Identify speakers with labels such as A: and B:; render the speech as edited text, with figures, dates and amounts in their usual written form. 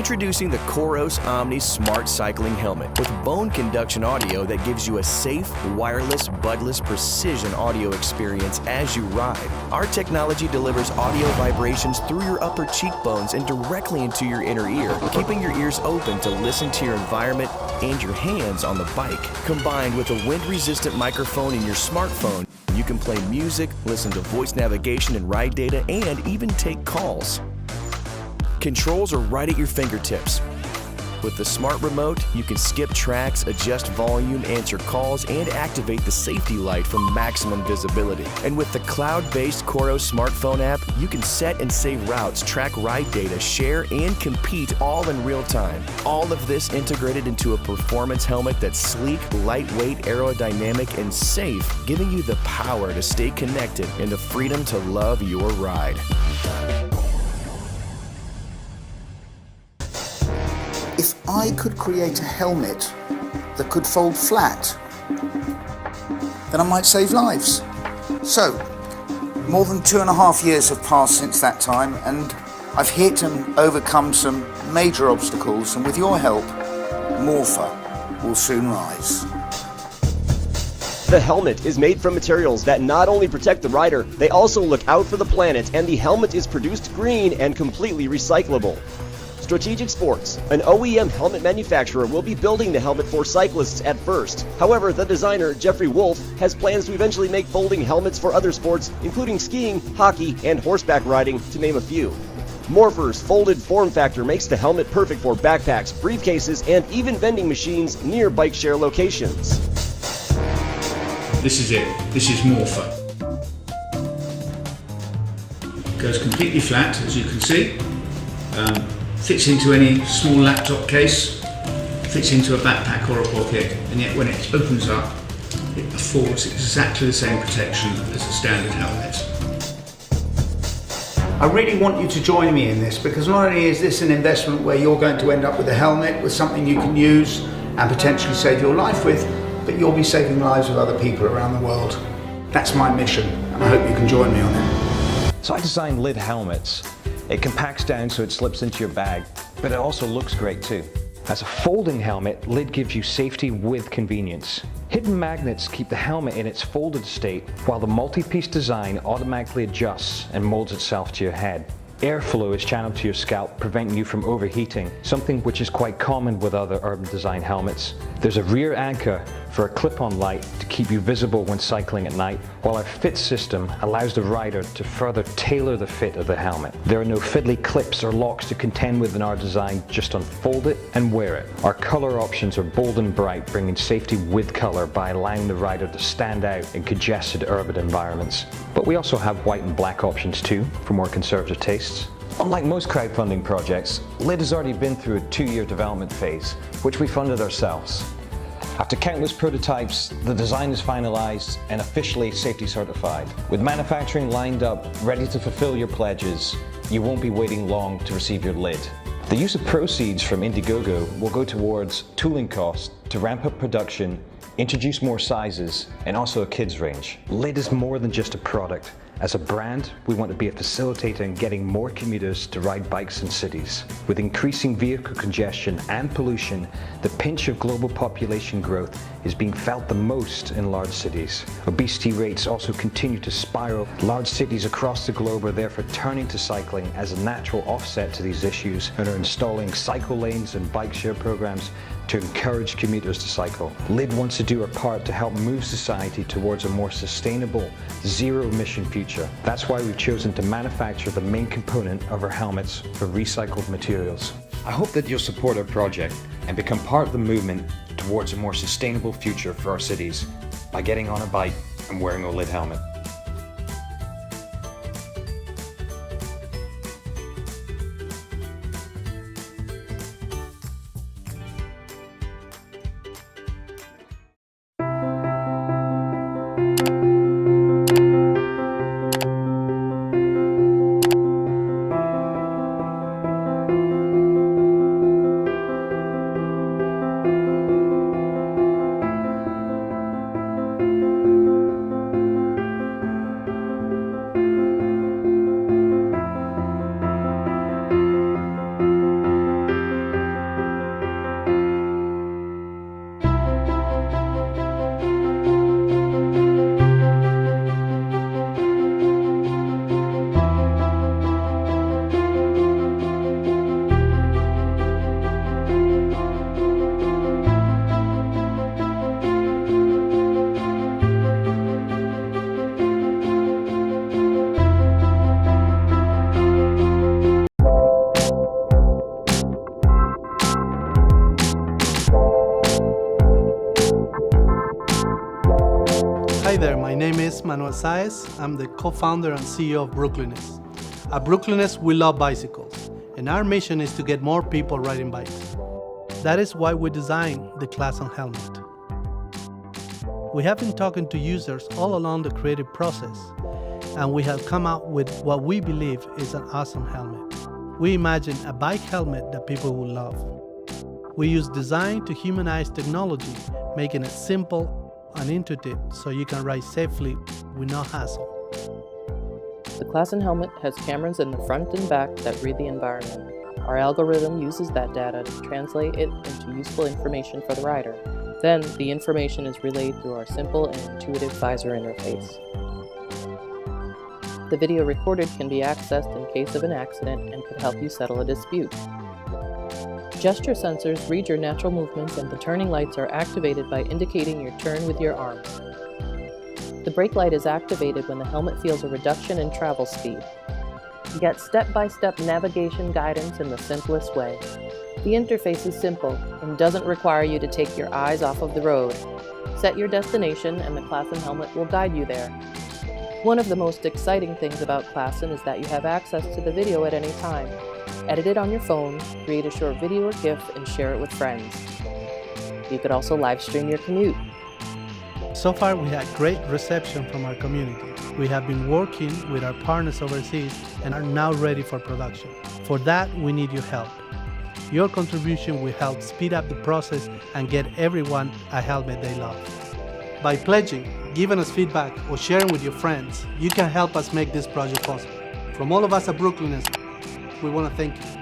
A: Introducing the Coros OMNI Smart Cycling Helmet with bone conduction audio that gives you a safe, wireless, budless precision audio experience as you ride. Our technology delivers audio vibrations through your upper cheekbones and directly into your inner ear, keeping your ears open to listen to your environment and your hands on the bike. Combined with a wind-resistant microphone in your smartphone, you can play music, listen to voice navigation and ride data, and even take calls. Controls are right at your fingertips. With the smart remote, you can skip tracks, adjust volume, answer calls, and activate the safety light for maximum visibility. And with the cloud-based Coros smartphone app, you can set and save routes, track ride data, share, and compete all in real time. All of this integrated into a performance helmet that's sleek, lightweight, aerodynamic, and safe, giving you the power to stay connected and the freedom to love your ride.
B: If I could create a helmet that could fold flat, then I might save lives. So, more than 2.5 years have passed since that time, and I've hit and overcome some major obstacles, and with your help, MORPHER will soon rise.
C: The helmet is made from materials that not only protect the rider, they also look out for the planet, and the helmet is produced green and completely recyclable. Strategic Sports, an OEM helmet manufacturer, will be building the helmet for cyclists at first. However, the designer, Jeffrey Wolf, has plans to eventually make folding helmets for other sports, including skiing, hockey, and horseback riding, to name a few. MORPHER's folded form factor makes the helmet perfect for backpacks, briefcases, and even vending machines near bike share locations.
D: This is it. This is MORPHER. Goes completely flat, as you can see. Fits into any small laptop case, fits into a backpack or a pocket, and yet when it opens up, it affords exactly the same protection as a standard helmet.
E: I really want you to join me in this, because not only is this an investment where you're going to end up with a helmet, with something you can use and potentially save your life with, but you'll be saving lives of other people around the world. That's my mission, and I hope you can join me on it.
F: So I designed lid helmets. It compacts down so it slips into your bag, but it also looks great too. As a folding helmet, lid gives you safety with convenience. Hidden magnets keep the helmet in its folded state, while the multi-piece design automatically adjusts and molds itself to your head. Airflow is channeled to your scalp, preventing you from overheating, something which is quite common with other urban design helmets. There's a rear anchor for a clip-on light to keep you visible when cycling at night, while our fit system allows the rider to further tailor the fit of the helmet. There are no fiddly clips or locks to contend with in our design, just unfold it and wear it. Our color options are bold and bright, bringing safety with color by allowing the rider to stand out in congested urban environments. But we also have white and black options too, for more conservative tastes. Unlike most crowdfunding projects, LID has already been through a 2-year development phase, which we funded ourselves. After countless prototypes, the design is finalized and officially safety certified. With manufacturing lined up, ready to fulfill your pledges, you won't be waiting long to receive your lid. The use of proceeds from Indiegogo will go towards tooling costs to ramp up production, introduce more sizes, and also a kids range. LID is more than just a product. As a brand, we want to be a facilitator in getting more commuters to ride bikes in cities. With increasing vehicle congestion and pollution, the pinch of global population growth is being felt the most in large cities. Obesity rates also continue to spiral. Large cities across the globe are therefore turning to cycling as a natural offset to these issues and are installing cycle lanes and bike share programs to encourage commuters to cycle. LID wants to do our part to help move society towards a more sustainable, zero-emission future. That's why we've chosen to manufacture the main component of our helmets for recycled materials.
G: I hope that you'll support our project and become part of the movement towards a more sustainable future for our cities by getting on a bike and wearing a LID helmet.
H: name is Manuel Saez. I'm the co-founder and CEO of Brooklynist. At Brooklynist, we love bicycles, and our mission is to get more people riding bikes. That is why we designed the CLASSON helmet. We have been talking to users all along the creative process, and we have come out with what we believe is an awesome helmet. We imagine a bike helmet that people will love. We use design to humanize technology, making it simple and intuitive so you can ride safely with no hassle.
I: The CLASSON helmet has cameras in the front and back that read the environment. Our algorithm uses that data to translate it into useful information for the rider. Then, the information is relayed through our simple and intuitive visor interface. The video recorded can be accessed in case of an accident and could help you settle a dispute. Gesture sensors read your natural movements, and the turning lights are activated by indicating your turn with your arms. The brake light is activated when the helmet feels a reduction in travel speed. Get step-by-step navigation guidance in the simplest way. The interface is simple and doesn't require you to take your eyes off of the road. Set your destination and the CLASSON helmet will guide you there. One of the most exciting things about CLASSON is that you have access to the video at any time. Edit it on your phone, create a short video or GIF, and share it with friends. You could also live stream your commute.
H: So far, we had great reception from our community. We have been working with our partners overseas and are now ready for production. For that, we need your help. Your contribution will help speed up the process and get everyone a helmet they love. By pledging, giving us feedback, or sharing with your friends, you can help us make this project possible. From all of us at Brooklynist, we want to thank you.